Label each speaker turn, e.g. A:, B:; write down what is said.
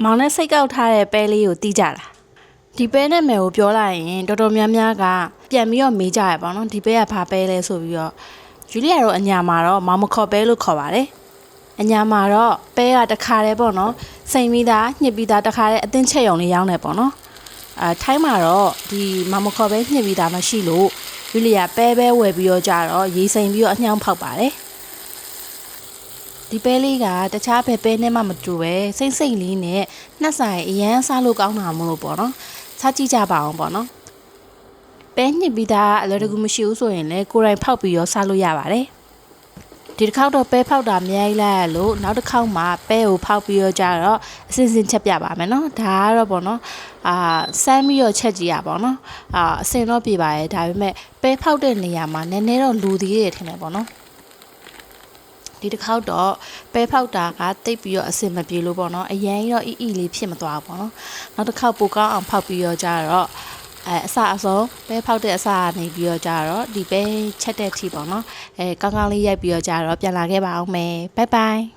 A: မောင်နဲ့စိတ်ကောက်ထားတဲ့ပဲလေးကိုတီးကြလားဒီပဲနဲ့မယ်ကိုပြောလိုက်ရင်တော်တော်များများကပြန်ပြီးတော့မေးကြရပါတော့ဒီပဲကဘာပဲလဲဆိုပြီးတော့ဂျူလီယာတို့အညာမှာတော့မောင်မခေါ်ပဲလို့ခေါ်ပါတယ်အညာမှာတော့ပဲကတခါတည်းပေါ့နော်စိန်ပြီးသားညှစ်ပြီးသားတခါတည်းအသင်းချက်ရုံလေးရောင်းတယ်ပေါ့နော်ထိုင်းမှာတော့ဒီမောင်မခေါ်ပဲညှစ်ပြီးသားမရှိလို့ဂျူလီယာပဲဝယ်ပြီးတော့ကြတော့ရေးစိန်ပြီးတော့အညောင်းဖောက်ပါတယ်ဒီပဲလေးကတခြားပဲနဲ့မှမတူပဲစိမ့်လေးနဲ့နှက်ဆိုင်အရန်စားလို့ကောင်းတာမလို့ပေါ့နော်စားကြည့်ကြပါအောင်ပေါ့နော်ပဲညှစ်ပြီးသားအလွယ်တကူမရှိဘူးဆိုရင်လည်းကိုယ်တိုင်ဖောက်ပြီးရောစားလို့ရပါတယ်ဒီတစ်ခေါက်တော့ပဲဖောက်တာအများကြီးလိုက်ရလို့နောက်တစ်ခေါက်မှာပဲကိုဖောက်ပြီးတော့ကြတော့အစင်ချက်ပြပါမယ်နော်ဒါကတော့ပေါ့နော်စမ်းပြီးတော့ချက်ကြည့်ရပါတော့အစင်တော့ပြပါရဲ့ဒါပေမဲ့ပဲဖောက်တဲ့နေရာမှာနည်းနည်းတော့လူသေးတယ်ထင်တယ်ပေါ့နော်ဒီတစ်ခေါက်တော့ပဲဖောက်တာကတိတ်ပြီးတော့အစင်မပြေလို့ပေါ့နော်အရင်တော့အီလေးဖြစ်မသွားဘူးပေါ့နော်နောက်တစ်ခေါက်ပိုကောင်းအောင်ဖောက်ပြီးတော့ကြတော့အစအဆုံးပဲဖောက်တဲ့အစကနေပြီးတော့ကြတော့ဒီပဲချက်တဲ့အထိပေါ့နော်ကောင်းကောင်းလေးရိုက်ပြီးတော့ကြတော့ပြန်လာခဲ့ပါအောင်မယ်ဘိုင်ဘိုင်